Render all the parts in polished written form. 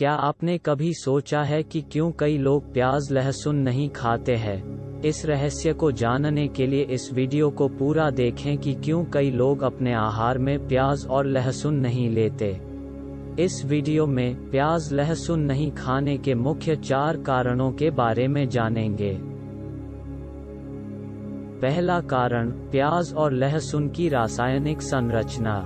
क्या आपने कभी सोचा है कि क्यों कई लोग प्याज लहसुन नहीं खाते हैं? इस रहस्य को जानने के लिए इस वीडियो को पूरा देखें कि क्यों कई लोग अपने आहार में प्याज और लहसुन नहीं लेते। इस वीडियो में प्याज लहसुन नहीं खाने के मुख्य 4 कारणों के बारे में जानेंगे। पहला कारण, प्याज और लहसुन की रासायनिक संरचना।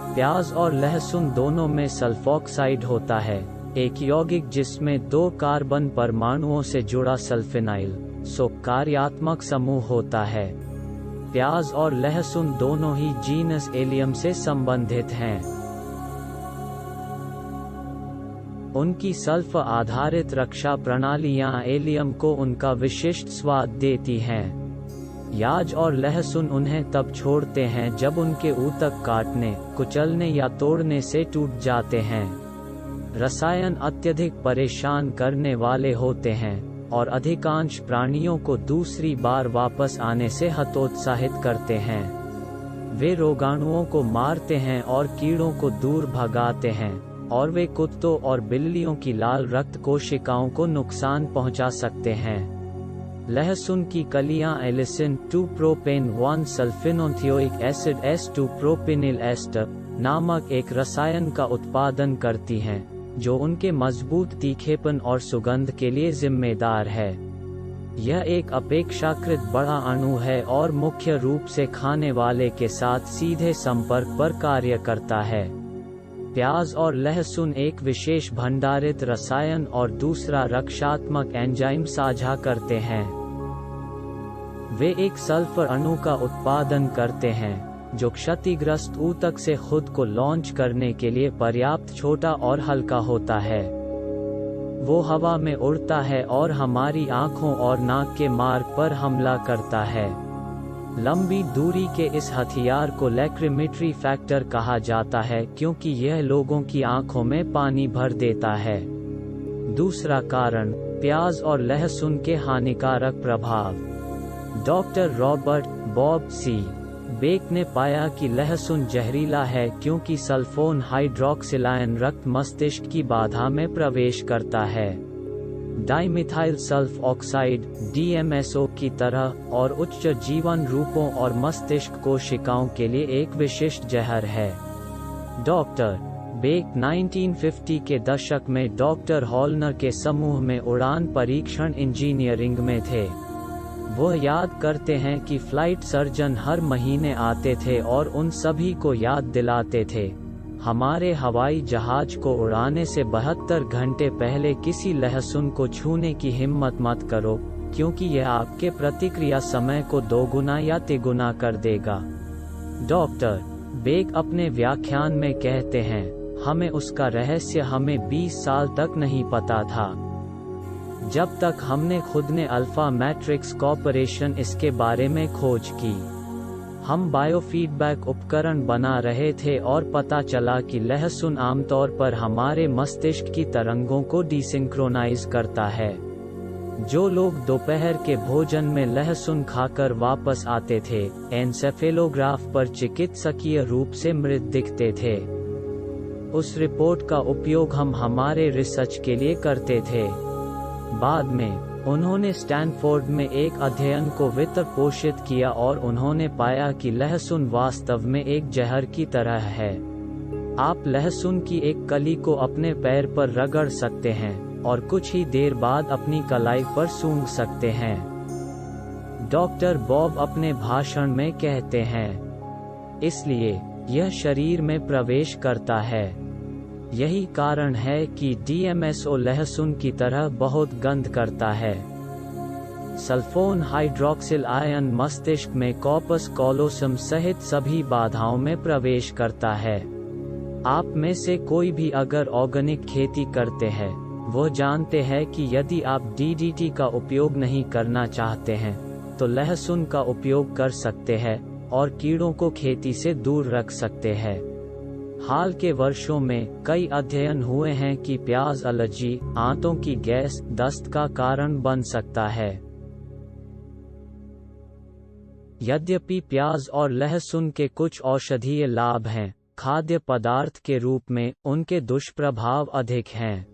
प्याज और लहसुन दोनों में सल्फोक्साइड होता है, एक यौगिक जिसमें 2 कार्बन परमाणुओं से जुड़ा सल्फिनाइल कार्यात्मक समूह होता है। प्याज और लहसुन दोनों ही जीनस एलियम से संबंधित हैं। उनकी सल्फ आधारित रक्षा प्रणालियां एलियम को उनका विशिष्ट स्वाद देती हैं। प्याज और लहसुन उन्हें तब छोड़ते हैं जब उनके ऊतक काटने, कुचलने या तोड़ने से टूट जाते हैं। रसायन अत्यधिक परेशान करने वाले होते हैं और अधिकांश प्राणियों को दूसरी बार वापस आने से हतोत्साहित करते हैं। वे रोगाणुओं को मारते हैं और कीड़ों को दूर भगाते हैं, और वे कुत्तों और बिल्लियों की लाल रक्त कोशिकाओं को नुकसान पहुंचा सकते हैं। लहसुन की कलियां एलिसिन 2-प्रोपेन-1 सल्फिनोथियोइक एसिड S2-प्रोपिनिल एस्टर नामक एक रसायन का उत्पादन करती हैं, जो उनके मजबूत तीखेपन और सुगंध के लिए जिम्मेदार है। यह एक अपेक्षाकृत बड़ा अणु है और मुख्य रूप से खाने वाले के साथ सीधे संपर्क पर कार्य करता है। प्याज और लहसुन एक विशेष भंडारित रसायन और दूसरा रक्षात्मक एंजाइम साझा करते हैं। वे एक सल्फर अणु का उत्पादन करते हैं, जो क्षतिग्रस्त ऊतक से खुद को लॉन्च करने के लिए पर्याप्त छोटा और हल्का होता है। वो हवा में उड़ता है और हमारी आँखों और नाक के मार्ग पर हमला करता है। लंबी दूरी के इस हथियार को लैक्रिमेटरी फैक्टर कहा जाता है, क्योंकि यह लोगों की आंखों में पानी भर देता है। दूसरा कारण, प्याज और लहसुन के हानिकारक प्रभाव। डॉक्टर रॉबर्ट बॉब सी बेक ने पाया कि लहसुन जहरीला है क्योंकि सल्फोन हाइड्रोक्सिलायन रक्त मस्तिष्क की बाधा में प्रवेश करता है। डाइमिथाइल सल्फ ऑक्साइड DMSO की तरह और उच्च जीवन रूपों और मस्तिष्क कोशिकाओं के लिए एक विशिष्ट जहर है। डॉक्टर बेक 1950 के दशक में डॉक्टर हॉलनर के समूह में उड़ान परीक्षण इंजीनियरिंग में थे। वह याद करते हैं कि फ्लाइट सर्जन हर महीने आते थे और उन सभी को याद दिलाते थे, हमारे हवाई जहाज को उड़ाने से 72 घंटे पहले किसी लहसुन को छूने की हिम्मत मत करो, क्योंकि यह आपके प्रतिक्रिया समय को 2 गुना या तिगुना कर देगा। डॉक्टर बेक अपने व्याख्यान में कहते हैं, हमें उसका रहस्य हमें 20 साल तक नहीं पता था, जब तक हमने खुद ने अल्फा मैट्रिक्स कॉर्पोरेशन इसके बारे में खोज की। हम बायोफीडबैक उपकरण बना रहे थे और पता चला कि लहसुन आमतौर पर हमारे मस्तिष्क की तरंगों को डिसिंक्रोनाइज करता है। जो लोग दोपहर के भोजन में लहसुन खाकर वापस आते थे, एन्सेफेलोग्राफ पर चिकित्सकीय रूप से मृत दिखते थे। उस रिपोर्ट का उपयोग हम हमारे रिसर्च के लिए करते थे। बाद में उन्होंने स्टैनफोर्ड में एक अध्ययन को वित्त पोषित किया और उन्होंने पाया कि लहसुन वास्तव में एक जहर की तरह है। आप लहसुन की एक कली को अपने पैर पर रगड़ सकते हैं और कुछ ही देर बाद अपनी कलाई पर सूंघ सकते हैं। डॉक्टर बॉब अपने भाषण में कहते हैं, इसलिए यह शरीर में प्रवेश करता है। यही कारण है कि DMSO लहसुन की तरह बहुत गंध करता है। सल्फोन हाइड्रोक्सिल आयन मस्तिष्क में कॉर्पस कॉलोसम सहित सभी बाधाओं में प्रवेश करता है। आप में से कोई भी अगर ऑर्गेनिक खेती करते हैं, वो जानते हैं कि यदि आप DDT का उपयोग नहीं करना चाहते हैं, तो लहसुन का उपयोग कर सकते हैं और कीड़ों को खेती से दूर रख सकते हैं। हाल के वर्षों में कई अध्ययन हुए हैं कि प्याज एलर्जी, आंतों की गैस, दस्त का कारण बन सकता है। यद्यपि प्याज और लहसुन के कुछ औषधीय लाभ हैं, खाद्य पदार्थ के रूप में उनके दुष्प्रभाव अधिक हैं।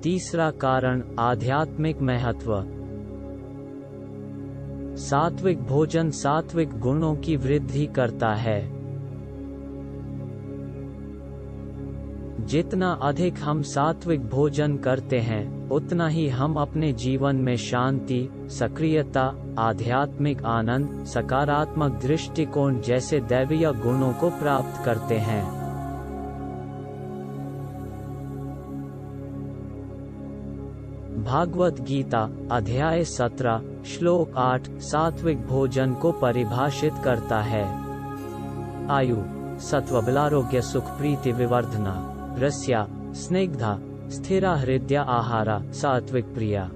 तीसरा कारण, आध्यात्मिक महत्व। सात्विक भोजन सात्विक गुणों की वृद्धि करता है। जितना अधिक हम सात्विक भोजन करते हैं, उतना ही हम अपने जीवन में शांति, सक्रियता, आध्यात्मिक आनंद, सकारात्मक दृष्टिकोण जैसे दैवीय गुणों को प्राप्त करते हैं। भागवत गीता अध्याय 17 श्लोक 8 सात्विक भोजन को परिभाषित करता है। आयु, सत्वबलारोग्य सुख प्रीति विवर्धना, रस्या, स्निग्धा, स्थिरा हृदया आहारा, सात्विक प्रिया।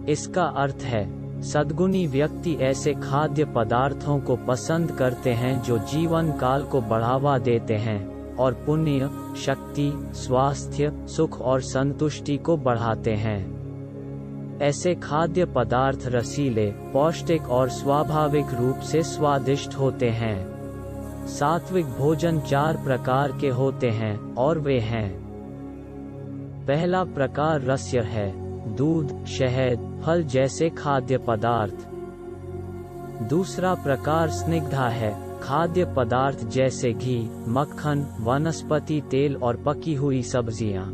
इसका अर्थ है, सद्गुणी व्यक्ति ऐसे खाद्य पदार्थों को पसंद करते हैं जो जीवन काल को बढ़ावा देते हैं और पुण्य, शक्ति, स्वास्थ्य, सुख और संतुष्टि को बढ़ाते हैं। ऐसे खाद्य पदार्थ रसीले, पौष्टिक और स्वाभाविक रूप से स्वादिष्ट होते हैं। सात्विक भोजन 4 प्रकार के होते हैं और वे हैं: पहला प्रकार रस्य है, दूध, शहद, फल जैसे खाद्य पदार्थ। दूसरा प्रकार स्निग्धा है, खाद्य पदार्थ जैसे घी, मक्खन, वनस्पति तेल और पकी हुई सब्जियां।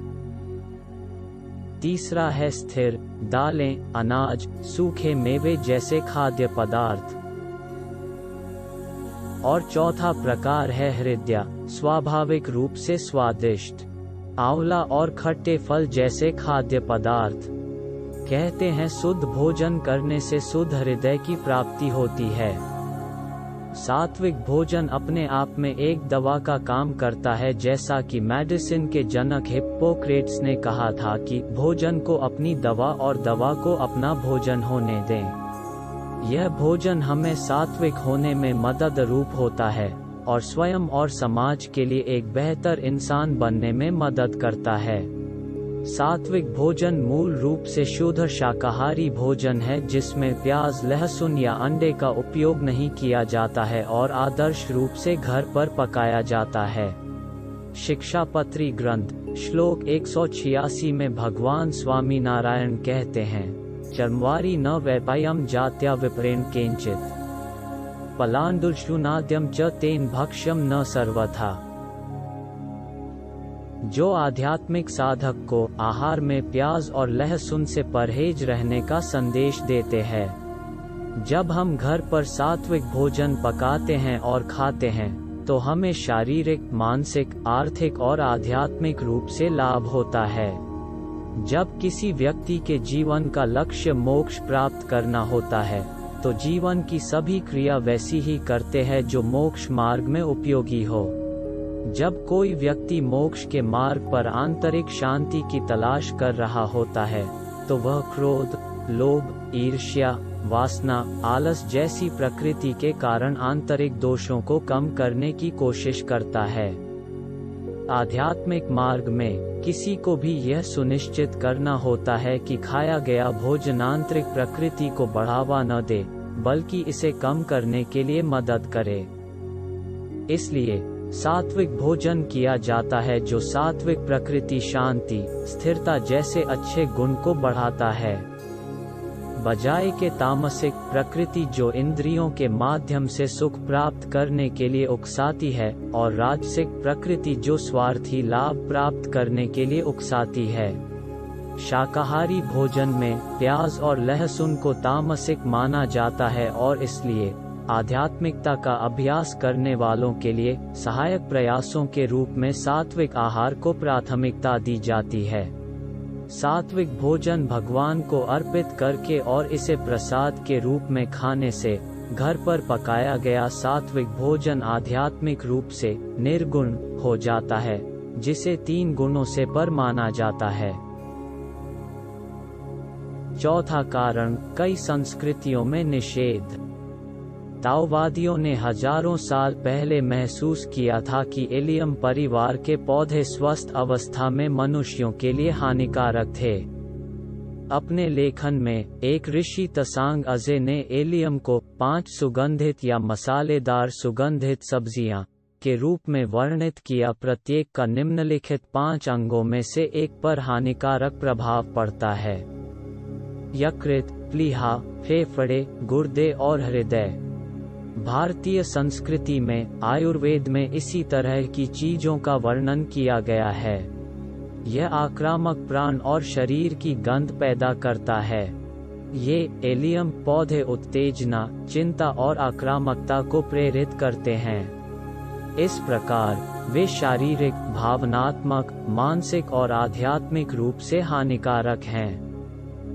तीसरा है स्थिर, दालें, अनाज, सूखे मेवे जैसे खाद्य पदार्थ। और चौथा प्रकार है हृदय, स्वाभाविक रूप से स्वादिष्ट, आंवला और खट्टे फल जैसे खाद्य पदार्थ। कहते हैं शुद्ध भोजन करने से शुद्ध हृदय की प्राप्ति होती है। सात्विक भोजन अपने आप में एक दवा का काम करता है, जैसा कि मेडिसिन के जनक हिप्पोक्रेट्स ने कहा था कि भोजन को अपनी दवा और दवा को अपना भोजन होने दें। यह भोजन हमें सात्विक होने में मदद रूप होता है और स्वयं और समाज के लिए एक बेहतर इंसान बनने में मदद करता है। सात्विक भोजन मूल रूप से शुद्ध शाकाहारी भोजन है, जिसमें प्याज, लहसुन या अंडे का उपयोग नहीं किया जाता है और आदर्श रूप से घर पर पकाया जाता है। शिक्षापत्री ग्रंथ श्लोक 186 में भगवान स्वामी नारायण कहते हैं, चर्मवारी न वैपायम जात्या विप्रेण केंचित पलांडुलशुनाद्यम च तेन भक्ष्यम न सर्वथा। जो आध्यात्मिक साधक को आहार में प्याज और लहसुन से परहेज रहने का संदेश देते हैं। जब हम घर पर सात्विक भोजन पकाते हैं और खाते हैं, तो हमें शारीरिक, मानसिक, आर्थिक और आध्यात्मिक रूप से लाभ होता है। जब किसी व्यक्ति के जीवन का लक्ष्य मोक्ष प्राप्त करना होता है, तो जीवन की सभी क्रिया वैसी ही करते हैं जो मोक्ष मार्ग में उपयोगी हो। जब कोई व्यक्ति मोक्ष के मार्ग पर आंतरिक शांति की तलाश कर रहा होता है, तो वह क्रोध, लोभ, ईर्ष्या, वासना, आलस जैसी प्रकृति के कारण आंतरिक दोषों को कम करने की कोशिश करता है। आध्यात्मिक मार्ग में किसी को भी यह सुनिश्चित करना होता है कि खाया गया भोजन आंतरिक प्रकृति को बढ़ावा न दे, बल्कि इसे कम करने के लिए मदद करे। इसलिए सात्विक भोजन किया जाता है जो सात्विक प्रकृति, शांति, स्थिरता जैसे अच्छे गुण को बढ़ाता है, बजाय के तामसिक प्रकृति जो इंद्रियों के माध्यम से सुख प्राप्त करने के लिए उकसाती है, और राजसिक प्रकृति जो स्वार्थी लाभ प्राप्त करने के लिए उकसाती है। शाकाहारी भोजन में प्याज और लहसुन को तामसिक माना जाता है और इसलिए आध्यात्मिकता का अभ्यास करने वालों के लिए सहायक प्रयासों के रूप में सात्विक आहार को प्राथमिकता दी जाती है। सात्विक भोजन भगवान को अर्पित करके और इसे प्रसाद के रूप में खाने से घर पर पकाया गया सात्विक भोजन आध्यात्मिक रूप से निर्गुण हो जाता है, जिसे 3 गुणों से पर माना जाता है। चौथा कारण, कई संस्कृतियों में निषेध। ताओवादियों ने हजारों साल पहले महसूस किया था कि एलियम परिवार के पौधे स्वस्थ अवस्था में मनुष्यों के लिए हानिकारक थे। अपने लेखन में एक ऋषि तसांग अजे ने एलियम को 5 सुगंधित या मसालेदार सुगंधित सब्जियां के रूप में वर्णित किया। प्रत्येक का निम्नलिखित 5 अंगों में से एक पर हानिकारक प्रभाव पड़ता है: यकृत, प्लीहा, फेफड़े, गुर्दे और हृदय। भारतीय संस्कृति में, आयुर्वेद में इसी तरह की चीजों का वर्णन किया गया है। यह आक्रामक प्राण और शरीर की गंध पैदा करता है। ये एलियम पौधे उत्तेजना, चिंता और आक्रामकता को प्रेरित करते हैं। इस प्रकार वे शारीरिक, भावनात्मक, मानसिक और आध्यात्मिक रूप से हानिकारक हैं।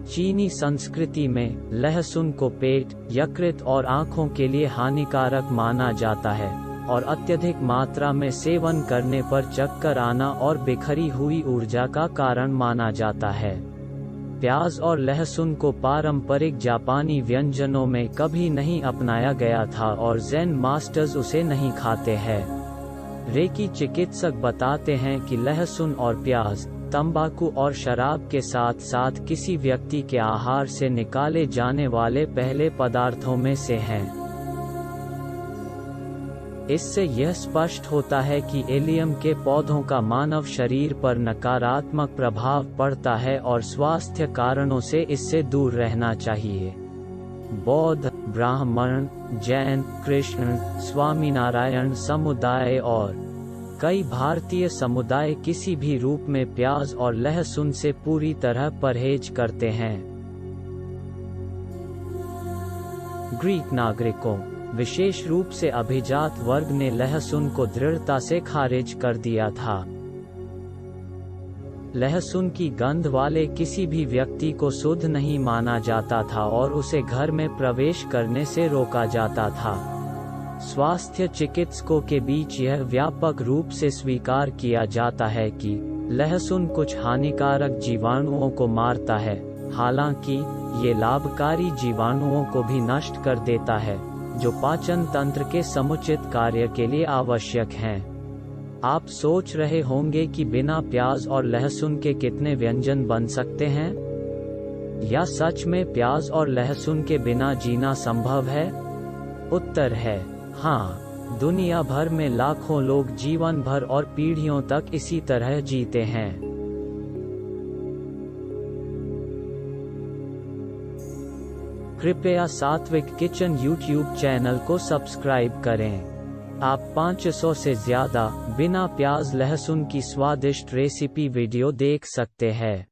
चीनी संस्कृति में लहसुन को पेट, यकृत और आँखों के लिए हानिकारक माना जाता है और अत्यधिक मात्रा में सेवन करने पर चक्कर आना और बिखरी हुई ऊर्जा का कारण माना जाता है। प्याज और लहसुन को पारंपरिक जापानी व्यंजनों में कभी नहीं अपनाया गया था और ज़ेन मास्टर्स उसे नहीं खाते हैं। रेकी चिकित्सक बताते हैं कि लहसुन और प्याज तंबाकू और शराब के साथ साथ किसी व्यक्ति के आहार से निकाले जाने वाले पहले पदार्थों में से हैं। इससे यह स्पष्ट होता है कि एलियम के पौधों का मानव शरीर पर नकारात्मक प्रभाव पड़ता है और स्वास्थ्य कारणों से इससे दूर रहना चाहिए। बौद्ध, ब्राह्मण, जैन, कृष्ण, स्वामीनारायण समुदाय और कई भारतीय समुदाय किसी भी रूप में प्याज और लहसुन से पूरी तरह परहेज करते हैं। ग्रीक नागरिकों, विशेष रूप से अभिजात वर्ग ने लहसुन को दृढ़ता से खारिज कर दिया था। लहसुन की गंध वाले किसी भी व्यक्ति को शुद्ध नहीं माना जाता था और उसे घर में प्रवेश करने से रोका जाता था। स्वास्थ्य चिकित्सकों के बीच यह व्यापक रूप से स्वीकार किया जाता है कि लहसुन कुछ हानिकारक जीवाणुओं को मारता है, हालांकि ये लाभकारी जीवाणुओं को भी नष्ट कर देता है, जो पाचन तंत्र के समुचित कार्य के लिए आवश्यक हैं। आप सोच रहे होंगे कि बिना प्याज और लहसुन के कितने व्यंजन बन सकते हैं? या सच में प्याज और लहसुन के बिना जीना संभव है? उत्तर है हाँ। दुनिया भर में लाखों लोग जीवन भर और पीढ़ियों तक इसी तरह जीते हैं। कृपया सात्विक किचन YouTube चैनल को सब्सक्राइब करें। आप 500 से ज्यादा बिना प्याज लहसुन की स्वादिष्ट रेसिपी वीडियो देख सकते हैं।